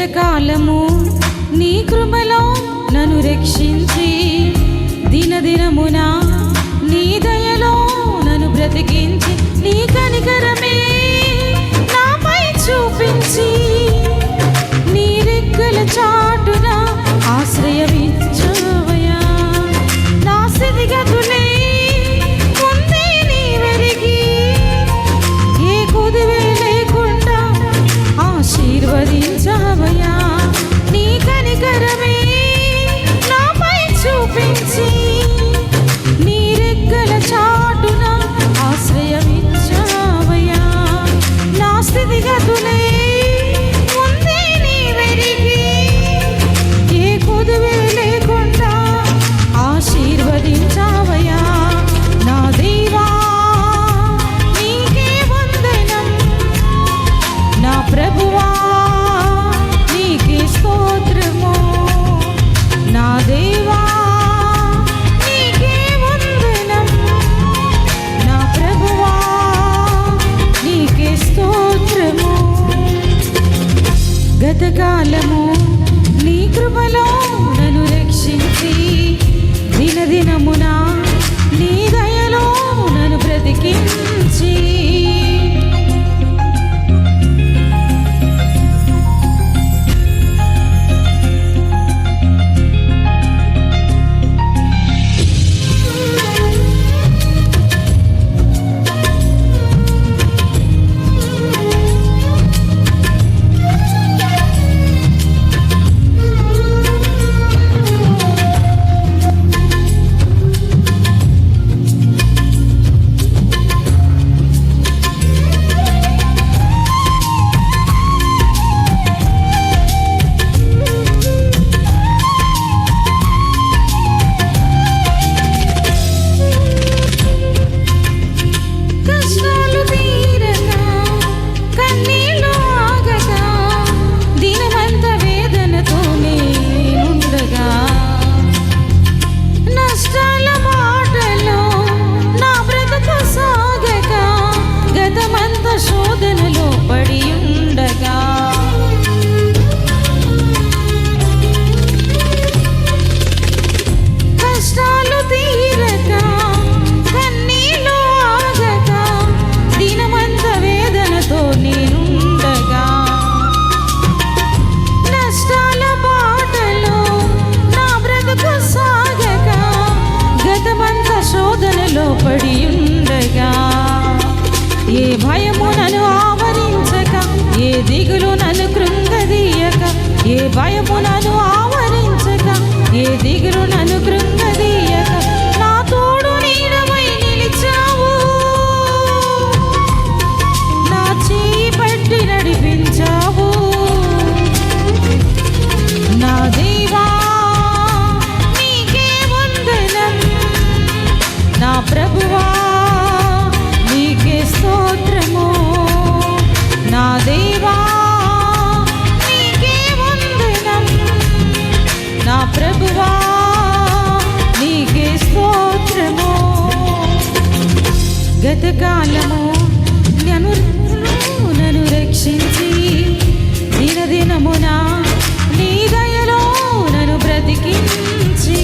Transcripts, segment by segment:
గతకాలము నీ కృపలో నన్ను రక్షించి దినదినమున నీ దయలో నన్ను బ్రతికించి నీ కనికరమే నాపై చూపించి నీ రెక్కల చాటున ఆశ్రయమిచ్చావయ్యా. నా స్థితిగతులే ముందే నీవెరిగి ఏ కొదువే లేకుండా ఆశీర్వదించావయ్యా. నీ కనికరమే నాపై చూపించి నీ రెక్కల చాటున ఆశ్రయమిచ్చావయ్యా. నా స్థితిగతులే ముందే నీవెరిగి ఏ కొదువే లేకుండా ఆశీర్వదించావయ్యా. నా దేవా నీకే వందనం, నా ప్రభువా నీకే స్తోత్రము. నా దేవా నీకే వందనం, నా ప్రభువా నీకే స్తోత్రము. గతకాలము నీ కృపలో నన్ను రక్షించి దినదినమున నీ దయలో నన్ను బ్రతికించి కష్టాలు తీరక కన్నీళ్ళు ఆగక దినమంత వేదనతో నేనుండగా నష్టాల బాటలో నా బ్రతుకు సాగక గతమంత శోధనలో పడి ఉండగా కష్టాలు తీరక కన్నీళ్ళు ఆగక దినమంత వేదనతో నేనుండగా నష్టాల బాటలో నా బ్రతుకు సాగక గతమంత శోధనలో పడి ఉండగా ఏ భయము నన్ను ఆవరించక ఏ దిగులు నన్ను కృంగదీయక ఏ భయము నన్ను ఆవరించక ఏ దిగులు నన్ను కృంగదీయక నా తోడు నీడవై నిలిచావు. నా చేయి పట్టి నడిపించావు. నా దేవా నీకే వందనం, నా ప్రభువా నీకే స్తోత్రము. నా దేవా నీకే వందనం, నా ప్రభువా నీకే స్తోత్రము. గతకాలము నన్ను రక్షించి దినదినమున నీ దయలో నన్ను బ్రతికించి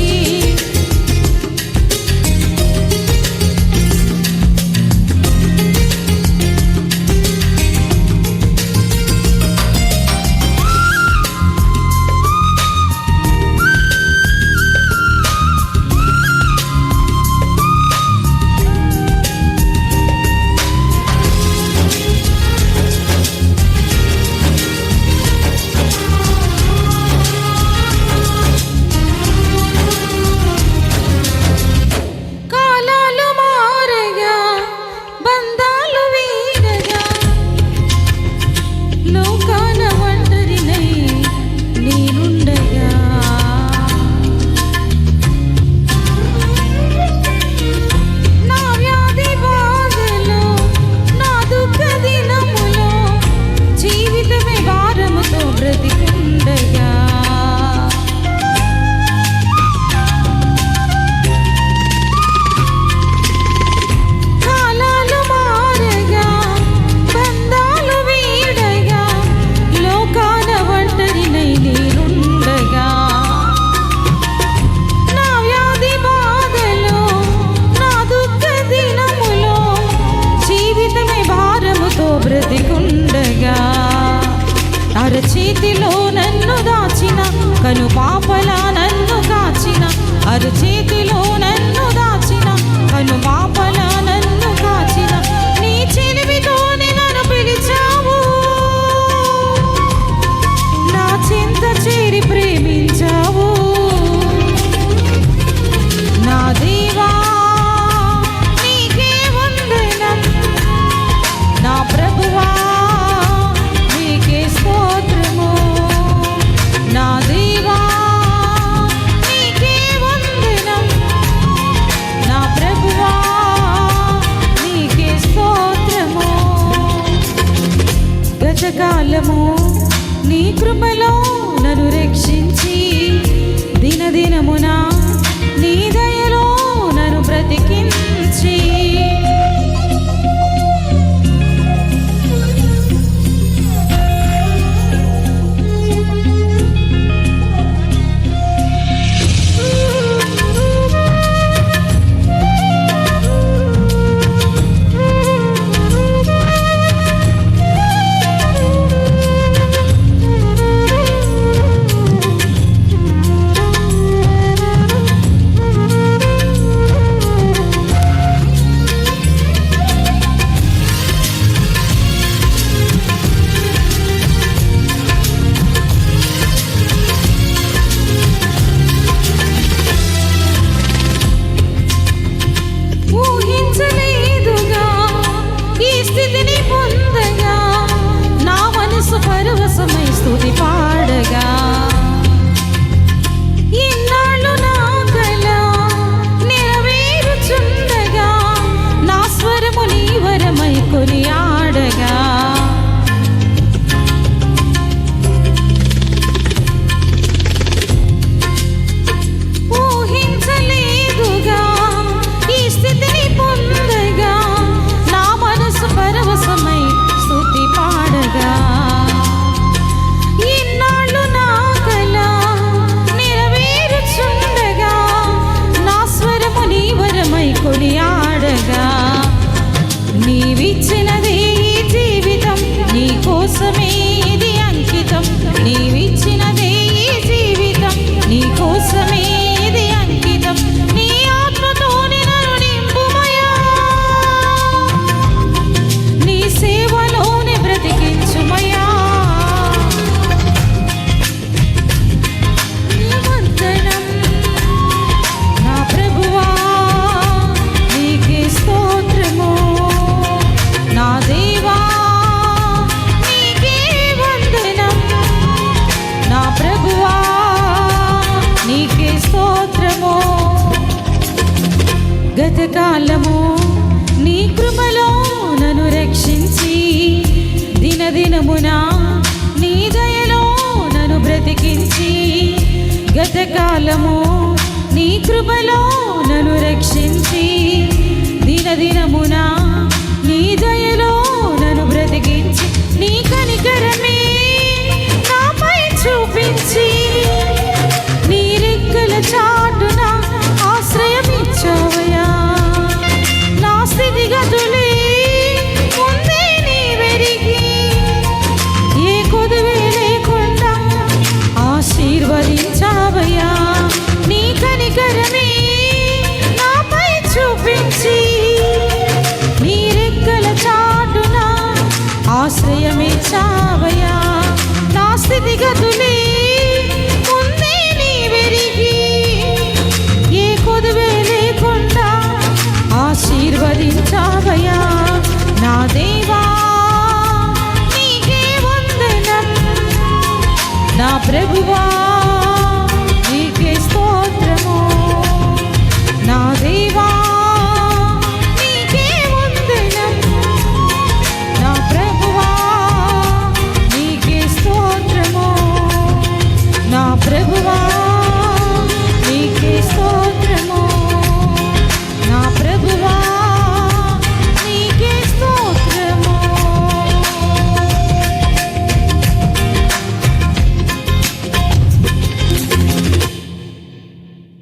గతకాలము నీ కృపలో నన్ను రక్షించి దినదినమున నీ దయలో నన్ను బ్రతికించి నీవిచ్చినదే ఈ జీవితం నీ కోసమే ఇది అంకితం నీవిచ్చినదే ఈ జీవితం నీ కోసమే ఇది అంకితం నీ ఆత్మతోని నన్ను నింపుమయా నీ సేవలోనే బ్రతికించుమయా నీ వందనం నా ప్రభువా నీకే స్తోత్రము నా దేవా నీకే వందనం నా ప్రభువా నీకే స్తోత్రము గతకాలము నీ కృపలో నన్ను రక్షించి దినదినమున నీ దయలో నన్ను బ్రతికించి గతకాలము నీ కృపలో నన్ను రక్షించి దినదినమున నీ దయలో నన్ను బ్రతికించి నీ కనికరమే నాపై చూపించి నీ రెక్కల చాటున ఆశ్రయమిచ్చావయ్యా నా స్థితిగతులే ముందే నీ వెరిగి ఏ కొదువే లేకుండా ఆశీర్వదించావయ్యా నీ కనికరమే నాపై చూపించి నీ రెక్కల చాటున ఆశ్రయమిచ్చావయ్యా నా స్థితిగతులే